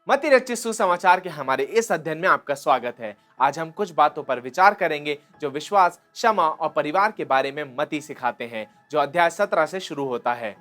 मत्ती रचित सुसमाचार के हमारे इस अध्ययन में आपका स्वागत है। आज हम कुछ बातों पर विचार करेंगे जो विश्वास, क्षमा और परिवार के बारे में मत्ती सिखाते हैं, जो अध्याय 17 से शुरू होता है।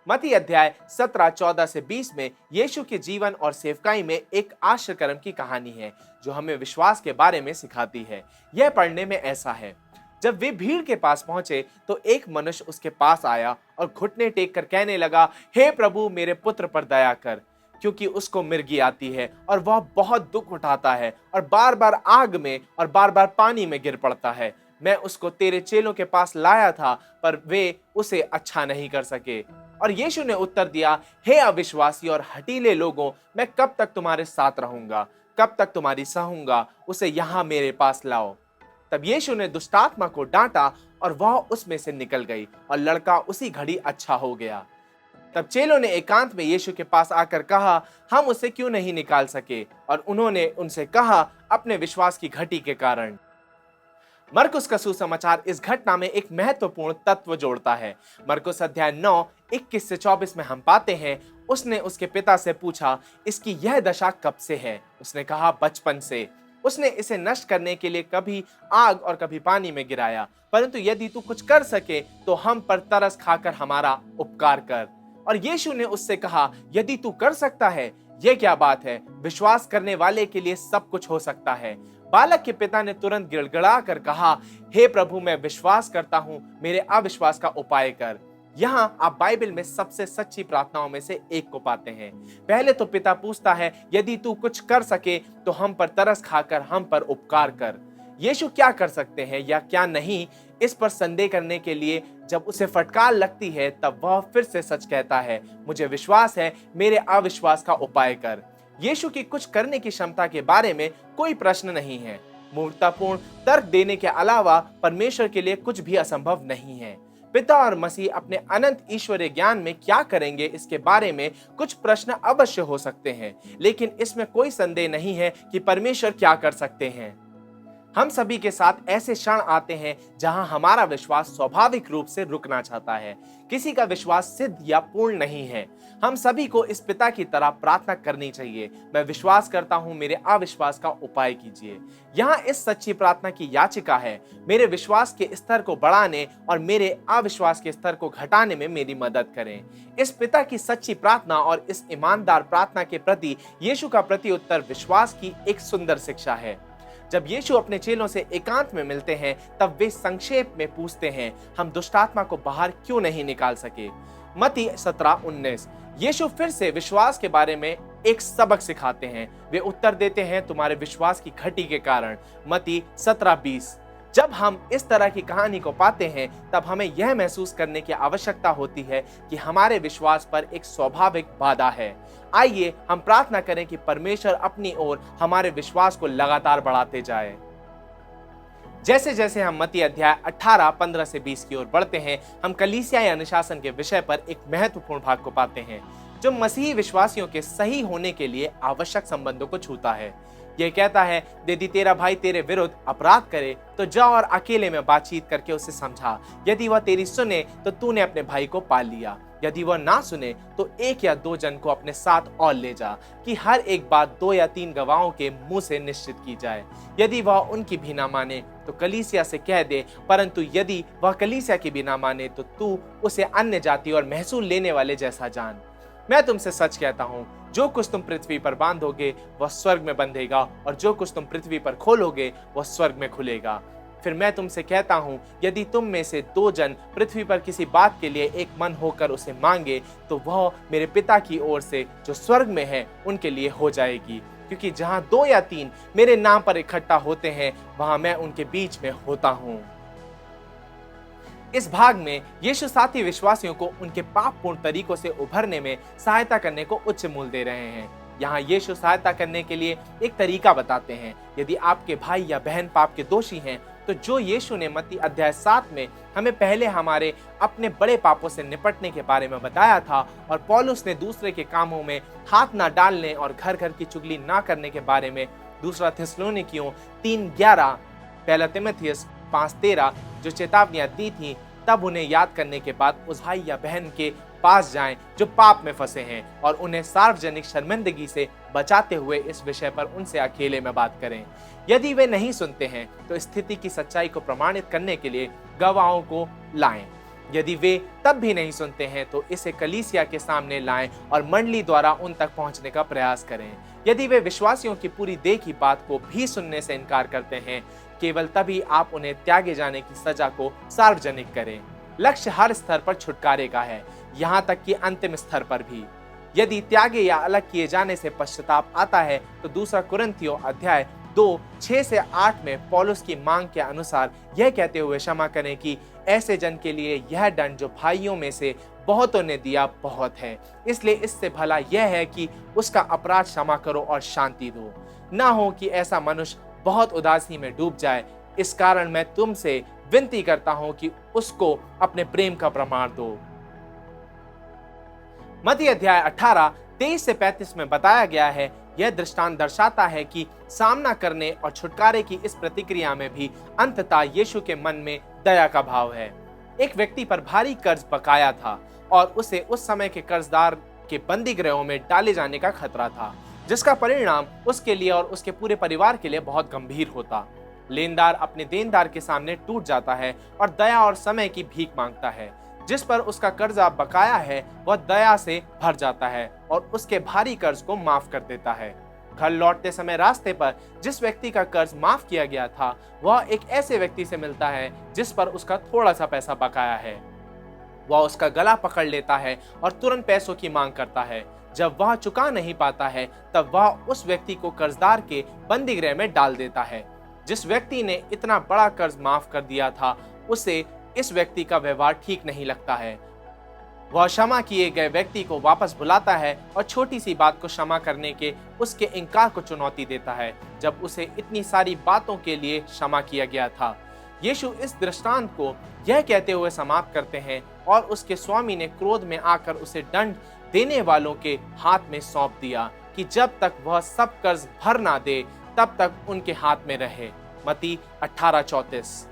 मत्ती अध्याय 17 14 से 20 में यीशु के जीवन और सेवकाई में एक आश्चर्यकर्म की कहानी है जो हमें विश्वास के बारे में सिखाती है। यह पढ़ने में ऐसा है। जब वे भीड़ के पास पहुंचे तो एक मनुष्य उसके पास आया और घुटने टेक कर कहने लगा, हे प्रभु, मेरे पुत्र पर दया कर, क्योंकि उसको मिर्गी आती है और वह बहुत दुख उठाता है और बार बार आग में और बार बार पानी में गिर पड़ता है। मैं उसको तेरे चेलों के पास लाया था, पर वे उसे अच्छा नहीं कर सके। और यीशु ने उत्तर दिया, हे अविश्वासी और हठीले लोगों, मैं कब तक तुम्हारे साथ रहूंगा, कब तक तुम्हारी सहूंगा, उसे यहाँ मेरे पास लाओ। तब यीशु ने दुष्टात्मा को डांटा और वह उसमें से निकल गई और लड़का उसी घड़ी अच्छा हो गया। तब चेलों ने एकांत में यीशु के पास आकर कहा, हम उसे क्यों नहीं निकाल सके? और उन्होंने उनसे कहा, अपने विश्वास की घटी के कारण। मरकुस का सुसमाचार इस घटना में एक महत्वपूर्ण तत्व जोड़ता है। मरकुस अध्याय 9 21 से 24 में हम पाते हैं, उसने उसके पिता से पूछा, इसकी यह दशा कब से है? उसने कहा, बचपन से। उसने इसे नष्ट करने के लिए कभी आग और कभी पानी में गिराया, परंतु यदि तू कुछ कर सके तो हम पर तरस खाकर हमारा उपकार कर। और यीशु ने उससे कहा, यदि तू कर सकता है, यह क्या बात है? विश्वास करने वाले के लिए सब कुछ हो सकता है। बालक के पिता ने तुरंत गिड़गिड़ा कर कहा, हे प्रभु, मैं विश्वास करता हूं, मेरे अविश्वास का उपाय कर। यहाँ आप बाइबल में सबसे सच्ची प्रार्थनाओं में से एक को पाते हैं। पहले तो पिता पूछता है, यदि तू कुछ कर सके तो हम पर तरस खाकर हम पर उपकार कर। यीशु क्या कर सकते हैं या क्या नहीं, इस पर संदेह करने के लिए जब उसे फटकार लगती है, तब वह फिर से सच कहता है, मुझे विश्वास है, मेरे अविश्वास का उपाय कर। यीशु की कुछ करने की क्षमता के बारे में कोई प्रश्न नहीं है। मूर्खतापूर्ण तर्क देने के अलावा परमेश्वर के लिए कुछ भी असंभव नहीं है। पिता और मसीह अपने अनंत ईश्वरीय ज्ञान में क्या करेंगे, इसके बारे में कुछ प्रश्न अवश्य हो सकते हैं, लेकिन इसमें कोई संदेह नहीं है कि परमेश्वर क्या कर सकते हैं। हम सभी के साथ ऐसे क्षण आते हैं जहां हमारा विश्वास स्वाभाविक रूप से रुकना चाहता है। किसी का विश्वास सिद्ध या पूर्ण नहीं है। हम सभी को इस पिता की तरह प्रार्थना करनी चाहिए, मैं विश्वास करता हूं, मेरे अविश्वास का उपाय कीजिए। यहाँ इस सच्ची प्रार्थना की याचिका है, मेरे विश्वास के स्तर को बढ़ाने और मेरे अविश्वास के स्तर को घटाने में मेरी मदद करें। इस पिता की सच्ची प्रार्थना और इस ईमानदार प्रार्थना के प्रति यीशु का प्रत्युत्तर विश्वास की एक सुंदर शिक्षा है। जब यीशु अपने चेलों से एकांत में मिलते हैं, तब वे संक्षेप में पूछते हैं, हम दुष्टात्मा को बाहर क्यों नहीं निकाल सके? मत्ती 17:19। यीशु फिर से विश्वास के बारे में एक सबक सिखाते हैं। वे उत्तर देते हैं, तुम्हारे विश्वास की घटी के कारण। मत्ती 17:20। जब हम इस तरह की कहानी को पाते हैं, तब हमें यह महसूस करने की आवश्यकता होती है कि हमारे विश्वास पर एक स्वाभाविक बाधा है। आइए हम प्रार्थना करें कि परमेश्वर अपनी ओर हमारे विश्वास को लगातार बढ़ाते जाए। जैसे जैसे हम मत्ती अध्याय 18 15 से 20 की ओर बढ़ते हैं, हम कलीसिया या अनुशासन के विषय पर एक महत्वपूर्ण भाग को पाते हैं, जो मसीही विश्वासियों के सही होने के लिए आवश्यक संबंधों को छूता है। यह कहता है, यदि तेरा भाई तेरे विरुद्ध अपराध करे तो जा और अकेले में बातचीत करके उसे समझा। यदि वह तेरी सुने तो तूने अपने भाई को पाल लिया। यदि वह ना सुने तो एक या दो जन को अपने साथ और ले जा, कि हर एक बात 2 या 3 गवाहों के मुंह से निश्चित की जाए। यदि वह उनकी भी ना माने तो कलीसिया से कह दे, परंतु यदि वह कलीसिया की भी ना माने तो तू उसे अन्य जाति और महसूल लेने वाले जैसा जान। मैं तुमसे सच कहता हूँ, जो कुछ तुम पृथ्वी पर बांधोगे वह स्वर्ग में बंधेगा, और जो कुछ तुम पृथ्वी पर खोलोगे वह स्वर्ग में खुलेगा। फिर मैं तुमसे कहता हूँ, यदि तुम में से 2 जन पृथ्वी पर किसी बात के लिए एक मन होकर उसे मांगे, तो वह मेरे पिता की ओर से जो स्वर्ग में है उनके लिए हो जाएगी। क्योंकि जहाँ 2 या 3 मेरे नाम पर इकट्ठा होते हैं, वहां मैं उनके बीच में होता हूँ। इस भाग में यीशु साथी विश्वासियों को उनके पापपूर्ण तरीकों से उभरने में सहायता करने को उच्च मूल्य दे रहे हैं। यहाँ यीशु सहायता करने के लिए एक तरीका बताते हैं। यदि आपके भाई या बहन पाप के दोषी हैं, तो जो यीशु ने मत्ती अध्याय 7 में हमें पहले हमारे अपने बड़े पापों से निपटने के बारे में बताया था, और पौलुस ने दूसरे के कामों में हाथ ना डालने और घर घर की चुगली ना करने के बारे में 2 थिस्सलुनीकियों 3:11, 1 तीमुथियुस 5:13 जो चेतावनियां दी थी, तब उन्हें याद करने के बाद उस भाई या बहन के पास जाएं जो पाप में फंसे हैं और उन्हें सार्वजनिक शर्मिंदगी से बचाते हुए इस विषय पर उनसे अकेले में बात करें। यदि वे नहीं सुनते हैं तो स्थिति की सच्चाई को प्रमाणित करने के लिए गवाहों को लाएं। यदि वे तब भी नहीं सुनते हैं तो इसे कलीसिया के सामने लाएं और मंडली द्वारा उन तक पहुंचने का प्रयास करें। यदि वे विश्वासियों की पूरी देखी बात को भी सुनने से इनकार करते हैं, केवल तभी आप उन्हें त्यागे जाने की सजा को सार्वजनिक करें। लक्ष्य हर स्तर पर छुटकारे का है, यहाँ तक कि अंतिम स्तर पर भी। यदि त्यागे या अलग किए जाने से पश्चाताप आता है तो दूसरा कुरिन्थियों अध्याय 2:6-8 में पौलुस की मांग के अनुसार यह कहते हुए क्षमा करें कि ऐसे जन के लिए यह दंड जो भाइयों में से बहुतों ने दिया बहुत है, इसलिए इससे भला यह है कि उसका अपराध क्षमा करो और शांति दो। ना हो कि ऐसा मनुष्य बहुत उदासी में डूब जाए। इस कारण मैं तुमसे विनती करता हूं कि उसको अपने प्रेम का प्रमाण दो। मत्ती अध्याय 18:23-35 में बताया गया है, यह दृष्टांत दर्शाता है कि सामना करने और छुटकारे की इस प्रतिक्रिया में भी अंततः यीशु के मन में दया का भाव है। एक व्यक्ति पर भारी कर्ज बकाया था और उसे उस समय के कर्जदार के बंदी गृहों में डाले जाने का खतरा था, जिसका परिणाम उसके लिए और उसके पूरे परिवार के लिए बहुत गंभीर होता। लेनदार अपने देनदार के सामने टूट जाता है और दया और समय की भीख मांगता है। जिस पर उसका कर्जा बकाया है वह दया से भर जाता है और उसके भारी कर्ज को माफ कर देता है। घर लौटते समय रास्ते पर जिस व्यक्ति का कर्ज माफ किया गया था वह एक ऐसे व्यक्ति से मिलता है जिस पर उसका थोड़ा सा पैसा बकाया है। वह उसका गला पकड़ लेता है और तुरंत पैसों की मांग करता है। जब वह चुका नहीं पाता है तब वह उस व्यक्ति को कर्जदार के बंदी गृह में डाल देता है। जिस व्यक्ति ने इतना बड़ा कर्ज माफ कर दिया था उसे इस व्यक्ति का व्यवहार ठीक नहीं लगता है। वह क्षमा किए गए व्यक्ति को वापस बुलाता है और छोटी सी बात को क्षमा करने के उसके इनकार को चुनौती देता है, जब उसे इतनी सारी बातों के लिए क्षमा किया गया था। यीशु इस दृष्टांत को यह कहते हुए समाप्त करते हैं, और उसके स्वामी ने क्रोध में आकर उसे दंड देने वालों के हाथ में सौंप दिया कि जब तक वह सब कर्ज भर ना दे तब तक उनके हाथ में रहे। मत्ती 18:34।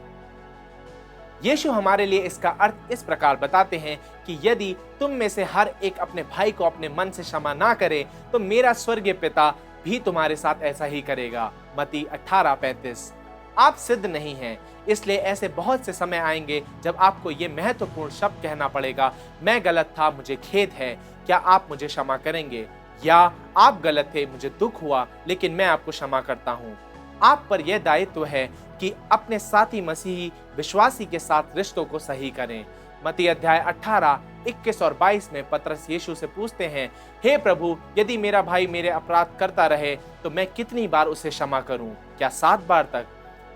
यीशु हमारे लिए इसका अर्थ इस प्रकार बताते हैं कि यदि तुम में से हर एक अपने भाई को अपने मन से क्षमा ना करे तो मेरा स्वर्गीय पिता भी तुम्हारे साथ ऐसा ही करेगा। मत्ती 18:35। आप सिद्ध नहीं हैं, इसलिए ऐसे बहुत से समय आएंगे जब आपको ये महत्वपूर्ण शब्द कहना पड़ेगा, मैं गलत था, मुझे खेद है, क्या आप मुझे क्षमा करेंगे? या आप गलत थे, मुझे दुख हुआ, लेकिन मैं आपको क्षमा करता हूँ। आप पर यह दायित्व है कि अपने साथी मसीही विश्वासी के साथ रिश्तों को सही करें। मत्ती अध्याय 18:21 और 22 में पतरस यीशु से पूछते हैं, हे प्रभु, यदि मेरा भाई मेरे अपराध करता रहे तो मैं कितनी बार उसे क्षमा करूं? क्या 7 बार तक?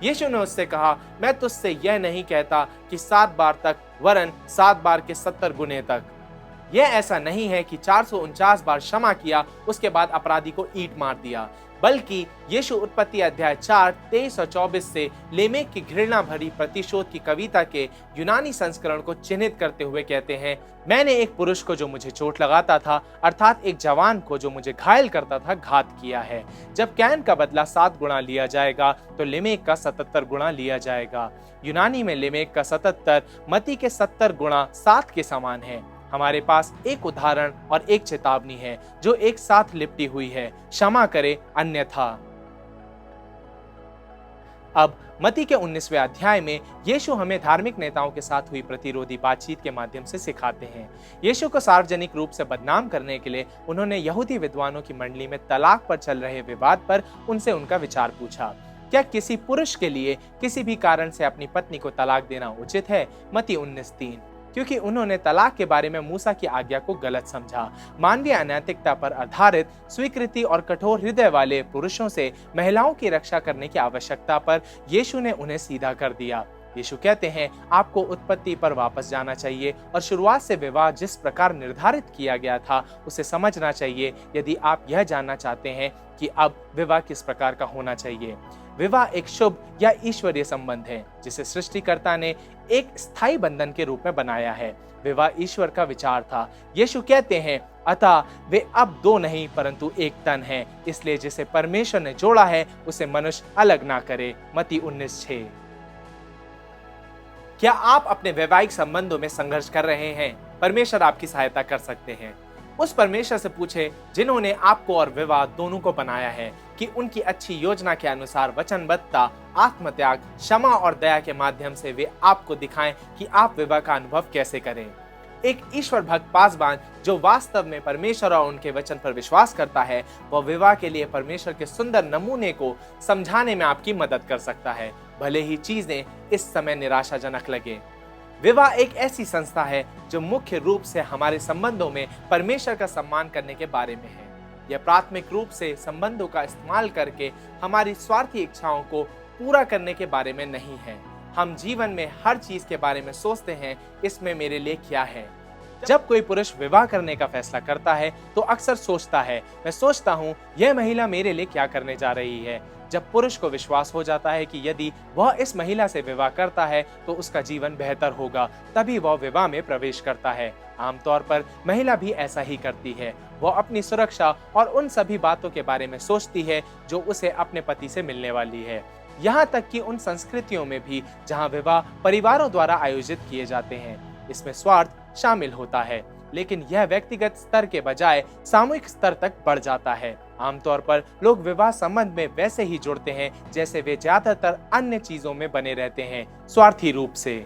यीशु ने उससे कहा, मैं तुझसे यह नहीं कहता कि 7 बार तक, वरन 7 बार के 70 गुने तक। यह ऐसा नहीं है कि 449 बार क्षमा किया उसके बाद अपराधी को ईंट मार दिया, बल्कि यीशु उत्पत्ति अध्याय 4:23 और 24 से लेमेक की घृणा भरी प्रतिशोध की कविता के यूनानी संस्करण को चिन्हित करते हुए कहते हैं, मैंने एक पुरुष को जो मुझे चोट लगाता था, अर्थात एक जवान को जो मुझे घायल करता था, घात किया है। जब कैन का बदला 7 गुना लिया जाएगा तो लेमेक का 77 गुना लिया जाएगा। यूनानी में लेमेक का 77 मत्ती के 70 गुना 7 के समान है। हमारे पास एक उदाहरण और एक चेतावनी है जो एक साथ लिपटी हुई है, क्षमा करे अन्यथा। अब मत्ती के 19वें अध्याय में यीशु हमें धार्मिक नेताओं के साथ हुई प्रतिरोधी बातचीत के माध्यम से सिखाते हैं। यीशु को सार्वजनिक रूप से बदनाम करने के लिए उन्होंने यहूदी विद्वानों की मंडली में तलाक पर चल रहे विवाद पर उनसे उनका विचार पूछा। क्या किसी पुरुष के लिए किसी भी कारण से अपनी पत्नी को तलाक देना उचित है? मत्ती 19:3। क्योंकि उन्होंने तलाक के बारे में मूसा की आज्ञा को गलत समझा। मानवीय अनैतिकता पर आधारित स्वीकृति और कठोर हृदय वाले पुरुषों से महिलाओं की रक्षा करने की आवश्यकता पर यीशु ने उन्हें सीधा कर दिया। यीशु कहते हैं, आपको उत्पत्ति पर वापस जाना चाहिए और शुरुआत से विवाह जिस प्रकार निर्धारित किया गया था उसे समझना चाहिए, यदि आप यह जानना चाहते हैं कि अब विवाह किस प्रकार का होना चाहिए। विवाह एक शुभ या ईश्वरीय संबंध है जिसे सृष्टिकर्ता ने एक स्थायी बंधन के रूप में बनाया है। विवाह ईश्वर का विचार था। यीशु कहते हैं, अतः वे अब 2 नहीं परंतु एक तन हैं, इसलिए जिसे परमेश्वर ने जोड़ा है उसे मनुष्य अलग ना करे। मत्ती 19:6। क्या आप अपने वैवाहिक संबंधों में संघर्ष कर रहे हैं? परमेश्वर आपकी सहायता कर सकते हैं। उस परमेश्वर से पूछे जिन्होंने आपको और विवाह दोनों को बनाया है कि उनकी अच्छी योजना के अनुसार वचनबद्धता, आत्मत्याग, क्षमा और दया के माध्यम से वे आपको दिखाएं कि आप विवाह का अनुभव कैसे करें। एक ईश्वर भक्त पासबान जो वास्तव में परमेश्वर और उनके वचन पर विश्वास करता है, वह विवाह के लिए परमेश्वर के सुंदर नमूने को समझाने में आपकी मदद कर सकता है, भले ही चीजें इस समय निराशाजनक लगे। विवाह एक ऐसी संस्था है जो मुख्य रूप से हमारे संबंधों में परमेश्वर का सम्मान करने के बारे में है। यह प्राथमिक रूप से संबंधों का इस्तेमाल करके हमारी स्वार्थी इच्छाओं को पूरा करने के बारे में नहीं है। हम जीवन में हर चीज के बारे में सोचते हैं, इसमें मेरे लिए क्या है। जब कोई पुरुष विवाह करने का फैसला करता है तो अक्सर सोचता है, मैं सोचता हूँ यह महिला मेरे लिए क्या करने जा रही है। जब पुरुष को विश्वास हो जाता है कि यदि वह इस महिला से विवाह करता है तो उसका जीवन बेहतर होगा, तभी वह विवाह में प्रवेश करता है। आमतौर पर महिला भी ऐसा ही करती है। वह अपनी सुरक्षा और उन सभी बातों के बारे में सोचती है जो उसे अपने पति से मिलने वाली है। यहाँ तक कि उन संस्कृतियों में भी जहाँ विवाह परिवारों द्वारा आयोजित किए जाते हैं, इसमें स्वार्थ शामिल होता है, लेकिन यह व्यक्तिगत स्तर के बजाय सामूहिक स्तर तक बढ़ जाता है। आमतौर पर लोग विवाह संबंध में वैसे ही जुड़ते हैं जैसे वे ज्यादातर अन्य चीजों में बने रहते हैं, स्वार्थी रूप से।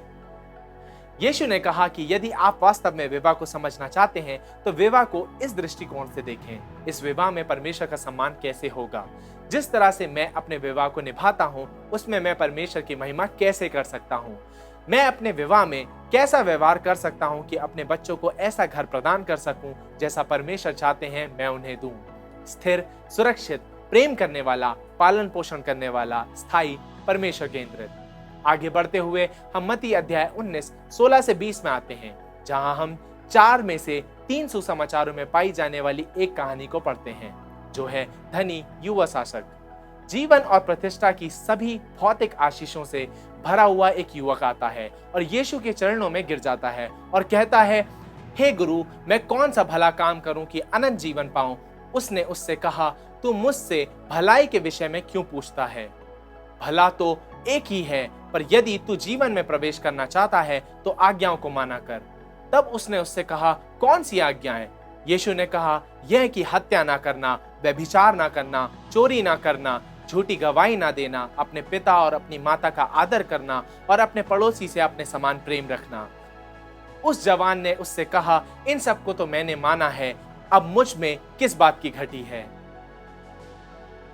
यीशु ने कहा कि यदि आप वास्तव में विवाह को समझना चाहते हैं तो विवाह को इस दृष्टिकोण से देखें। इस विवाह में परमेश्वर का सम्मान कैसे होगा? जिस तरह से मैं अपने विवाह को निभाता हूँ उसमें मैं परमेश्वर की महिमा कैसे कर सकता हूँ? मैं अपने विवाह में कैसा व्यवहार कर सकता हूँ कि अपने बच्चों को ऐसा घर प्रदान कर सकूं जैसा परमेश्वर चाहते हैं मैं उन्हें दूं। स्थिर, सुरक्षित, प्रेम करने वाला, पालन पोषण करने वाला, स्थायी, परमेश्वर केंद्रित। आगे बढ़ते हुए हम मत्ती अध्याय 19, 16 से 20 में आते हैं, जहां हम 4 में से 3 सुसमाचारों में पाई जाने वाली एक कहानी को पढ़ते हैं, जो है धनी युवा शासक। जीवन और प्रतिष्ठा की सभी भौतिक आशीषों से भरा हुआ एक युवक आता है और यीशु के चरणों में गिर जाता है और कहता है, हे गुरु, मैं कौन सा भला काम करूं कि अनंत जीवन पाऊं? उसने उससे कहा, तू मुझसे भलाई के विषय में क्यों पूछता है? भला तो एक ही है, पर यदि तू जीवन में प्रवेश करना चाहता है तो आज्ञाओं को माना कर। तब उसने उससे कहा, कौन सी आज्ञाएं? यीशु ने कहा, यह कि हत्या ना करना, व्यभिचार ना करना, चोरी ना करना, झूठी गवाही ना देना, अपने पिता और अपनी माता का आदर करना और अपने पड़ोसी से अपने समान प्रेम रखना। उस जवान ने उससे कहा, इन सबको तो मैंने माना है, अब मुझ में किस बात की घटी है?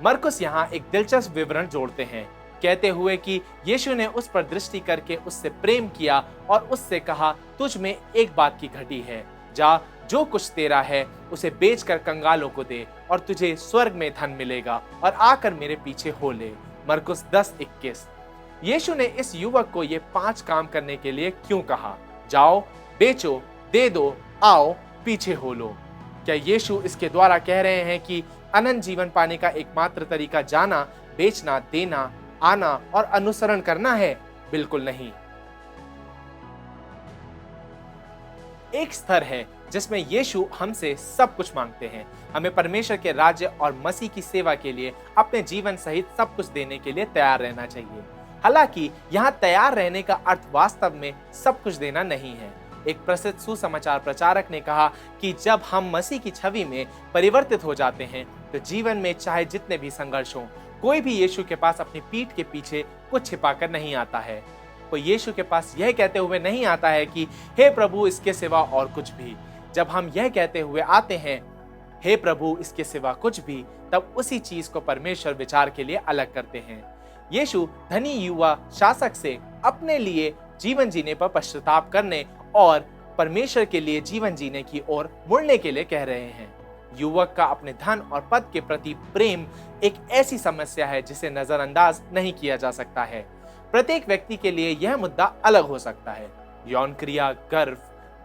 मरकुस यहाँ एक दिलचस्प विवरण जोड़ते हैं, कहते हुए कि यीशु ने उस पर दृष्टि करके उससे प्रेम किया और उससे कहा, तुझ में एक बात की घटी है, जा जो कुछ तेरा है उसे बेचकर कंगालों को दे और तुझे स्वर्ग में धन मिलेगा और आकर मेरे पीछे हो ले। मरकुस 10:21। यीशु ने इस युवक को ये 5 काम करने के लिए क्यों कहा? जाओ, बेचो, दे दो, आओ, पीछे हो लो। क्या यीशु इसके द्वारा कह रहे हैं कि अनंत जीवन पाने का एकमात्र तरीका जाना, बेचना, देना, आना और अनुसरण करना है? बिल्कुल नहीं। एक स्तर है जिसमें यीशु हमसे सब कुछ मांगते हैं। हमें परमेश्वर के राज्य और मसीह की सेवा के लिए अपने जीवन सहित सब कुछ देने के लिए तैयार रहना चाहिए। हालांकि यहाँ तैयार रहने का अर्थ वास्तव में सब कुछ देना नहीं है। एक प्रसिद्ध सुसमाचार प्रचारक ने कहा कि जब हम मसीह की छवि में परिवर्तित हो जाते हैं तो जीवन में चाहे जितने भी संघर्ष हों, कोई भी यीशु के पास अपनी पीठ के पीछे कुछ छिपाकर नहीं आता है। कोई यीशु के पास यह कहते हुए नहीं आता है कि हे प्रभु, इसके सिवा और कुछ भी। जब हम यह कहते हुए आते हैं, हे प्रभु, इसके सिवा कुछ भी, तब उसी चीज को परमेश्वर विचार के लिए अलग करते हैं। यीशु धनी युवा शासक से अपने लिए जीवन जीने पर पश्चाताप करने और परमेश्वर के लिए जीवन जीने की ओर मुड़ने के लिए कह रहे हैं। युवक का अपने धन और पद के प्रति प्रेम एक ऐसी समस्या है जिसे नजरअंदाज नहीं किया जा सकता है। प्रत्येक व्यक्ति के लिए यह मुद्दा अलग हो सकता है। यौन क्रिया, गर्व,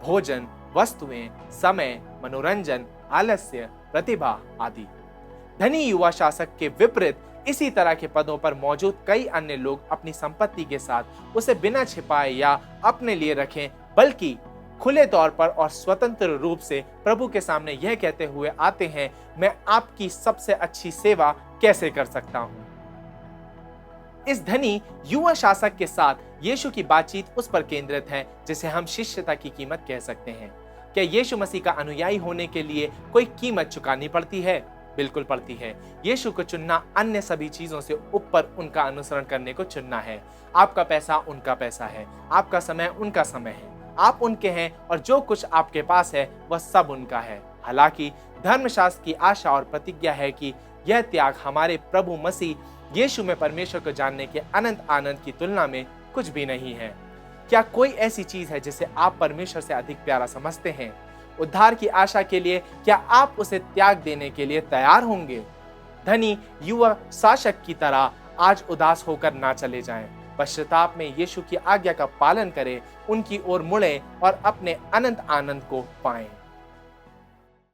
भोजन, वस्तुएं, समय, मनोरंजन, आलस्य, प्रतिभा आदि। धनी युवा शासक के विपरीत इसी तरह के पदों पर मौजूद कई अन्य लोग अपनी संपत्ति के साथ उसे बिना छिपाए या अपने लिए रखें, बल्कि खुले तौर पर और स्वतंत्र रूप से प्रभु के सामने यह कहते हुए आते हैं, मैं आपकी सबसे अच्छी सेवा कैसे कर सकता हूं। इस धनी युवा शासक के साथ यीशु की बातचीत उस पर केंद्रित है जिसे हम शिष्यता की कीमत कह सकते हैं। क्या यीशु मसीह का अनुयायी होने के लिए कोई कीमत चुकानी पड़ती है? बिल्कुल पड़ती है। यीशु को चुनना अन्य सभी चीजों से ऊपर उनका अनुसरण करने को चुनना है। आपका पैसा उनका पैसा है, आपका समय उनका समय है, आप उनके हैं और जो कुछ आपके पास है वह सब उनका है। हालांकि धर्मशास्त्र की आशा और प्रतिज्ञा है कि यह त्याग हमारे प्रभु मसीह यीशु में परमेश्वर को जानने के अनंत आनंद की तुलना में कुछ भी नहीं है। क्या कोई ऐसी चीज है जिसे आप परमेश्वर से अधिक प्यारा समझते हैं? उद्धार की आशा के लिए क्या आप उसे त्याग देने के लिए तैयार होंगे? धनी युवा शासक की तरह आज उदास होकर ना चले जाएं। पश्चाताप में यीशु की आज्ञा का पालन करें, उनकी ओर मुड़ें और अपने अनंत आनंद को पाएं।